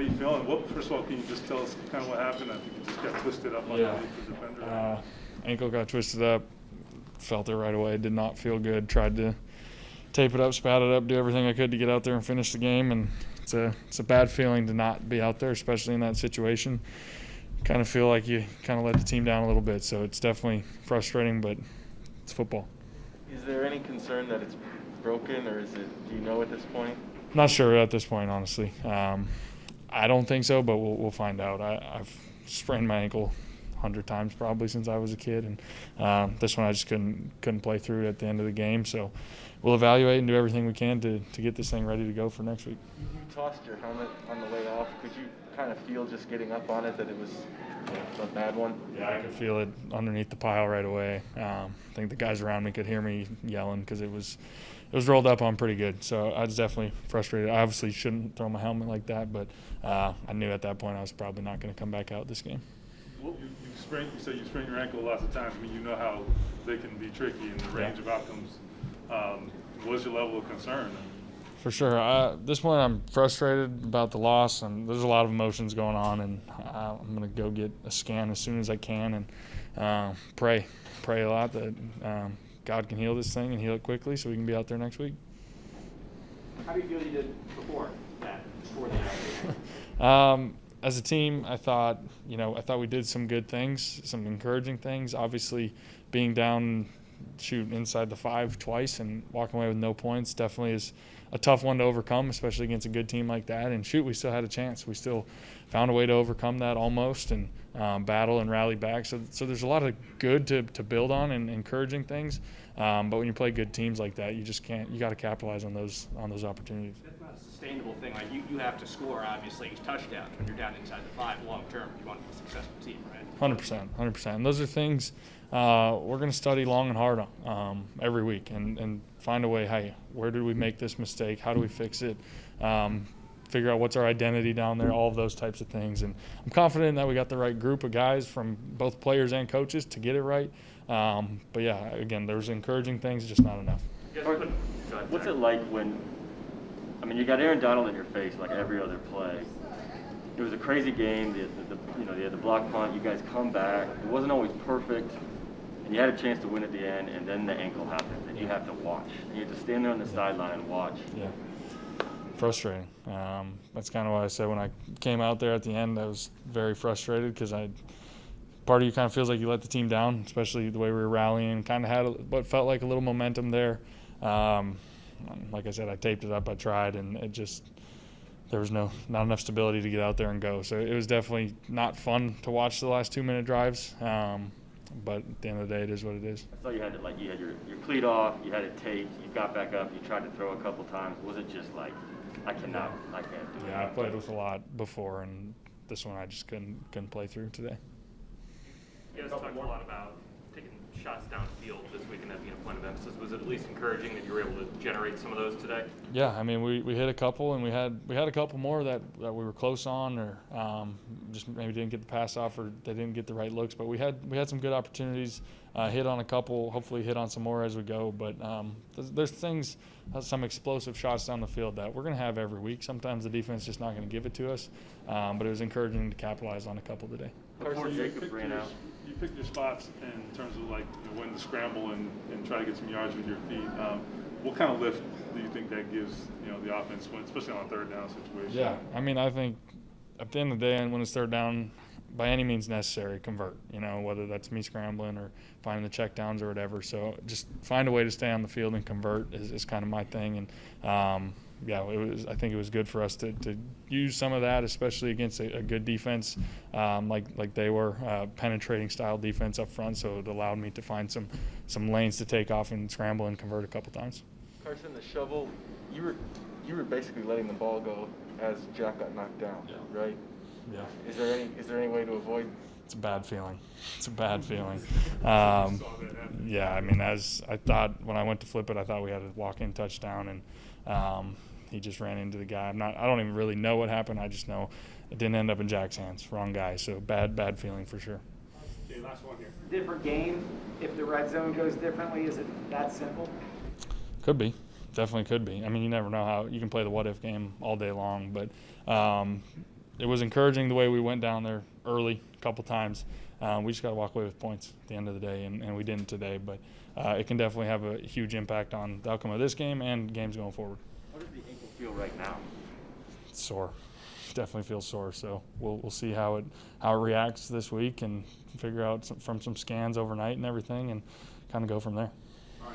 are you feeling? First of all, can you just tell us kind of what happened? I think you just got twisted up underneath the defender. Ankle got twisted up. Felt it right away. Did not feel good. Tried to tape it up, spat it up, do everything I could to get out there and finish the game. And it's a bad feeling to not be out there, especially in that situation. Kind of feel like you kind of let the team down a little bit. So it's definitely frustrating, but it's football. Is there any concern that it's broken, or do you know at this point? Not sure at this point, honestly. I don't think so, but we'll find out. I've sprained my ankle 100 times probably since I was a kid, and this one I just couldn't play through it at the end of the game. So we'll evaluate and do everything we can to get this thing ready to go for next week. You tossed your helmet on the way off. Could you kind of feel just getting up on it that it was a bad one? Yeah, I could feel it underneath the pile right away. I think the guys around me could hear me yelling because it was rolled up on pretty good. So I was definitely frustrated. I obviously shouldn't throw my helmet like that, but I knew at that point I was probably not going to come back out this game. Well, you said you sprained your ankle lots of times. I mean, you know how they can be tricky in the range of outcomes. What's your level of concern? For sure. This one I'm frustrated about the loss, and there's a lot of emotions going on, and I'm going to go get a scan as soon as I can and pray a lot that God can heal this thing and heal it quickly so we can be out there next week. How do you feel you did before that? As a team, I thought we did some good things, some encouraging things. Obviously, being down, inside the 5 twice and walking away with no points definitely is a tough one to overcome, especially against a good team like that. And we still had a chance. We still found a way to overcome that almost and battle and rally back. So there's a lot of good to build on and encouraging things. But when you play good teams like that, you just can't. You got to capitalize on those opportunities. That's not a sustainable thing. Like you have to score obviously touchdowns when you're down inside the 5 long term. You want to be a successful team, right? 100%. And those are things we're going to study long and hard on every week and find a way. Hey, where did we make this mistake? How do we fix it? Figure out what's our identity down there. All of those types of things. And I'm confident that we got the right group of guys from both players and coaches to get it right. But yeah, again, there's encouraging things, just not enough. What's it like when, you got Aaron Donald in your face like every other play. It was a crazy game. They had the block punt. You guys come back. It wasn't always perfect, and you had a chance to win at the end. And then the ankle happened, and you have to watch. And you have to stand there on the sideline and watch. Yeah, frustrating. That's kind of what I said when I came out there at the end. I was very frustrated because part of you kind of feels like you let the team down, especially the way we were rallying. Kind of had what felt like a little momentum there. Like I said, I taped it up. I tried, and there was not enough stability to get out there and go. So it was definitely not fun to watch the last 2-minute drives. But at the end of the day, it is what it is. I thought you had your cleat off, you had it taped, you got back up, you tried to throw a couple times. Was it just like, I can't do it? Yeah, I played with a lot before, and this one I just couldn't play through today. You guys talked a lot about taking shots downfield this week and that being a point of emphasis. Was it at least encouraging that you were able to generate some of those today? Yeah, we hit a couple, and we had a couple more that we were close on, or just maybe didn't get the pass off, or they didn't get the right looks. But we had some good opportunities. Hit on a couple, hopefully hit on some more as we go. But there's things, some explosive shots down the field that we're going to have every week. Sometimes the defense is just not going to give it to us. But it was encouraging to capitalize on a couple today. Carson Jacob ran out. You picked your spots in terms of when to scramble and try to get some yards with your feet. What kind of lift do you think that gives the offense, especially on a third down situation? Yeah, I think at the end of the day, and when it's third down, by any means necessary, convert. Whether that's me scrambling or finding the check downs or whatever. So just find a way to stay on the field and convert is kind of my thing. And I think it was good for us to use some of that, especially against a good defense like they were, penetrating style defense up front. So it allowed me to find some lanes to take off and scramble and convert a couple times. Carson, the shovel, you were basically letting the ball go as Jack got knocked down, right? Yeah. Is there any way to avoid? It's a bad feeling. As I thought when I went to flip it, I thought we had a walk-in touchdown, and he just ran into the guy. I don't even really know what happened. I just know it didn't end up in Jack's hands. Wrong guy. So bad feeling for sure. Okay, last one here. Different game. If the red zone goes differently, is it that simple? Could be. Definitely could be. You never know how. You can play the what-if game all day long, but it was encouraging the way we went down there early a couple times. We just got to walk away with points at the end of the day, and we didn't today. But it can definitely have a huge impact on the outcome of this game and games going forward. How does the ankle feel right now? It's sore. Definitely feels sore. So we'll see how it reacts this week and figure out from some scans overnight and everything, and kind of go from there.